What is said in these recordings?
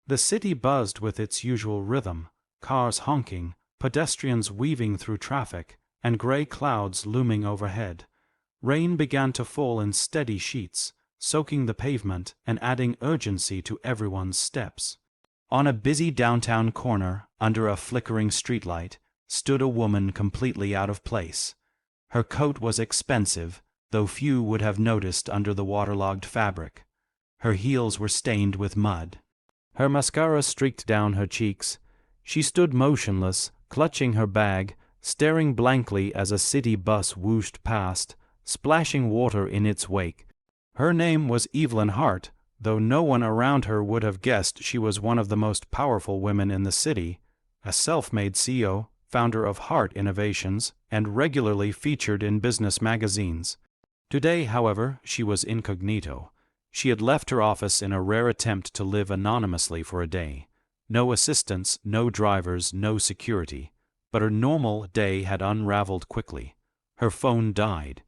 The city buzzed with its usual rhythm, cars honking, pedestrians weaving through traffic, and gray clouds looming overhead. Rain began to fall in steady sheets, soaking the pavement and adding urgency to everyone's steps. On a busy downtown corner, under a flickering streetlight, stood a woman completely out of place. Her coat was expensive, though few would have noticed under the waterlogged fabric. Her heels were stained with mud. Her mascara streaked down her cheeks. She stood motionless, clutching her bag, staring blankly as a city bus whooshed past, splashing water in its wake. Her name was Evelyn Hart, though no one around her would have guessed she was one of the most powerful women in the city, a self-made CEO, founder of Hart Innovations, and regularly featured in business magazines. Today, however, she was incognito. She had left her office in a rare attempt to live anonymously for a day. No assistants, no drivers, no security. But her normal day had unraveled quickly. Her phone died.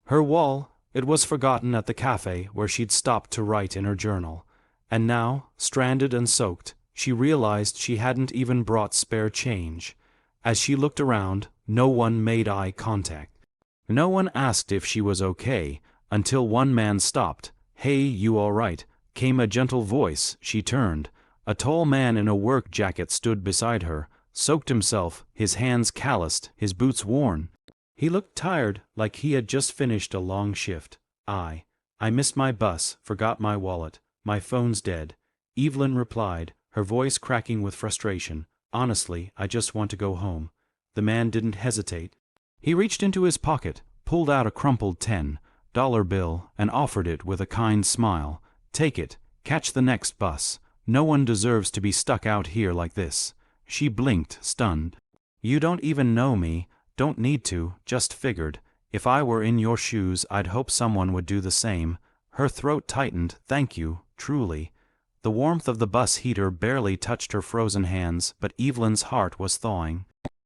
Her wall, it was forgotten at the cafe where she'd stopped to write in her journal. And now, stranded and soaked, she realized she hadn't even brought spare change. As she looked around, no one made eye contact. No one asked if she was okay, until one man stopped. "Hey, you all right?" came a gentle voice. She turned. A tall man in a work jacket stood beside her, soaked himself, his hands calloused, his boots worn. He looked tired, like he had just finished a long shift. I missed my bus, forgot my wallet, my phone's dead," Evelyn replied, her voice cracking with frustration. "Honestly, I just want to go home." The man didn't hesitate. He reached into his pocket, pulled out a crumpled $10 bill, and offered it with a kind smile. "Take it, catch the next bus. No one deserves to be stuck out here like this." She blinked, stunned. "You don't even know me, don't need to, just figured. If I were in your shoes, I'd hope someone would do the same." Her throat tightened. "Thank you, truly." The warmth of the bus heater barely touched her frozen hands, but Evelyn's heart was thawing.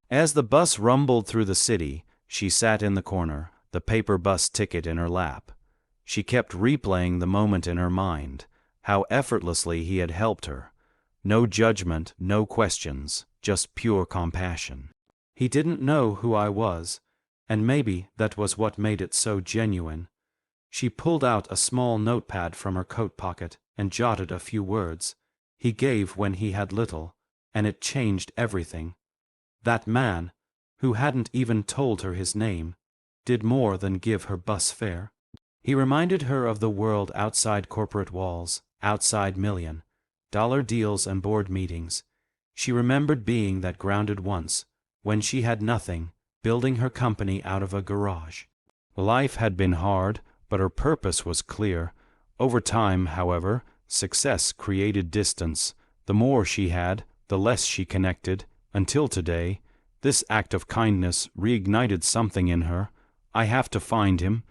As the bus rumbled through the city, she sat in the corner, the paper bus ticket in her lap. She kept replaying the moment in her mind, how effortlessly he had helped her. No judgment, no questions, just pure compassion. "He didn't know who I was, and maybe that was what made it so genuine." She pulled out a small notepad from her coat pocket and jotted a few words. "He gave when he had little, and it changed everything." That man, who hadn't even told her his name, did more than give her bus fare. He reminded her of the world outside corporate walls, outside $1,000,000 deals and board meetings. She remembered being that grounded once, when she had nothing, building her company out of a garage. Life had been hard, but her purpose was clear. Over time, however, success created distance. The more she had, the less she connected, until today. This act of kindness reignited something in her. "I have to find him."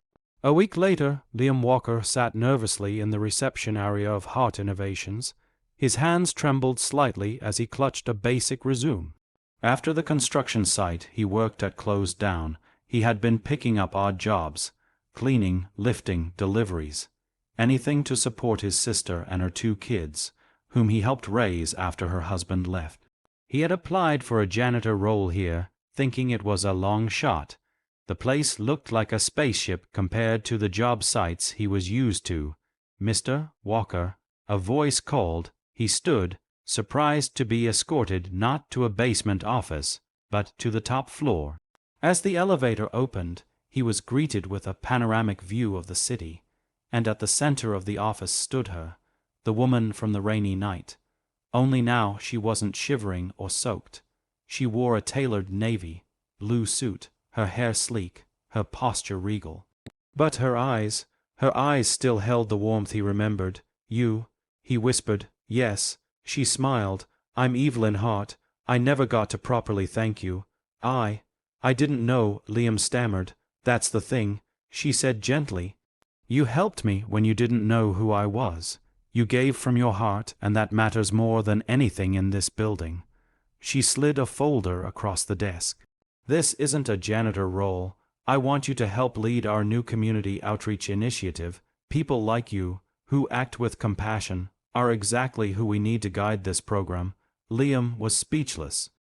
A week later, Liam Walker sat nervously in the reception area of Hart Innovations. His hands trembled slightly as he clutched a basic resume. After the construction site he worked at closed down, he had been picking up odd jobs, cleaning, lifting, deliveries, anything to support his sister and her 2 kids, whom he helped raise after her husband left. He had applied for a janitor role here, thinking it was a long shot. The place looked like a spaceship compared to the job sites he was used to. "Mr. Walker," a voice called. He stood, surprised to be escorted not to a basement office, but to the top floor. As the elevator opened, he was greeted with a panoramic view of the city, and at the center of the office stood her, the woman from the rainy night. Only now she wasn't shivering or soaked. She wore a tailored navy blue suit, her hair sleek, her posture regal. But her eyes still held the warmth he remembered. "You," he whispered. "Yes," she smiled. "I'm Evelyn Hart. I never got to properly thank you." I didn't know," Liam stammered. "That's the thing," she said gently. "You helped me when you didn't know who I was. You gave from your heart, and that matters more than anything in this building." She slid a folder across the desk. "This isn't a janitor role. I want you to help lead our new community outreach initiative. People like you, who act with compassion, are exactly who we need to guide this program." Liam was speechless.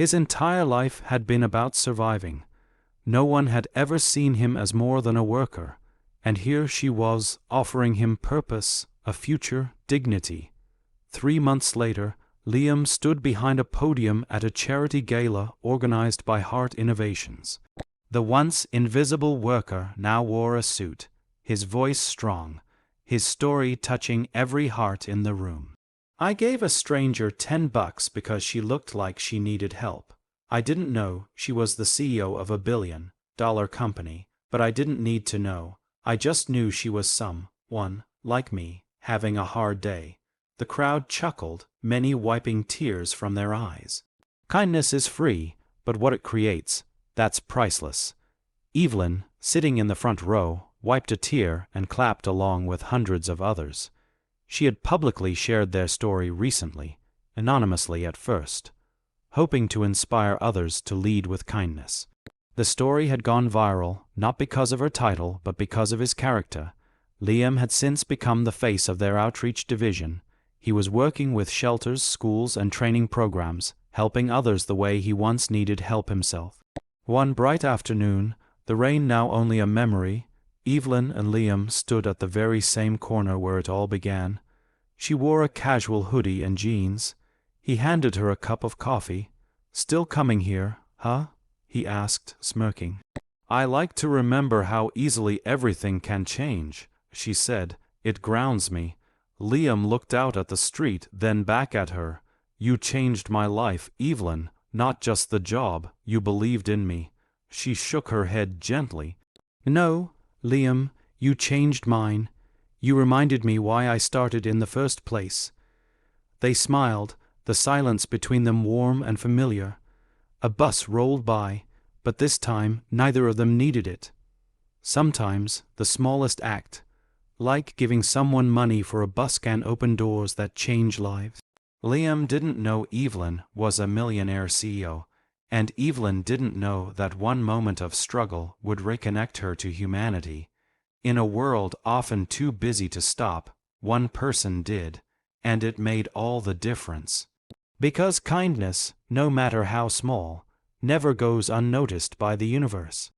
His entire life had been about surviving. No one had ever seen him as more than a worker, and here she was offering him purpose, a future, dignity. 3 months later, Liam stood behind a podium at a charity gala organized by Heart Innovations. The once invisible worker now wore a suit, his voice strong, his story touching every heart in the room. "I gave a stranger $10 because she looked like she needed help. I didn't know she was the CEO of $1 billion company, but I didn't need to know. I just knew she was someone, like me, having a hard day." The crowd chuckled, many wiping tears from their eyes. Kindness is free, but what it creates, that's priceless. Evelyn, sitting in the front row, wiped a tear and clapped along with hundreds of others. She had publicly shared their story recently, anonymously at first, hoping to inspire others to lead with kindness. The story had gone viral, not because of her title, but because of his character. Liam had since become the face of their outreach division. He was working with shelters, schools, and training programs, helping others the way he once needed help himself. One bright afternoon, the rain now only a memory, Evelyn and Liam stood at the very same corner where it all began. She wore a casual hoodie and jeans. He handed her a cup of coffee. "Still coming here, huh?" he asked, smirking. "I like to remember how easily everything can change," she said. "It grounds me." Liam looked out at the street, then back at her. "You changed my life, Evelyn, not just the job. You believed in me." She shook her head gently. "No, Liam, you changed mine. You reminded me why I started in the first place." They smiled, the silence between them warm and familiar. A bus rolled by, but this time neither of them needed it. Sometimes the smallest act, like giving someone money for a bus, can open doors that change lives. Liam didn't know Evelyn was a millionaire CEO, and Evelyn didn't know that one moment of struggle would reconnect her to humanity. In a world often too busy to stop, one person did, and it made all the difference. Because kindness, no matter how small, never goes unnoticed by the universe.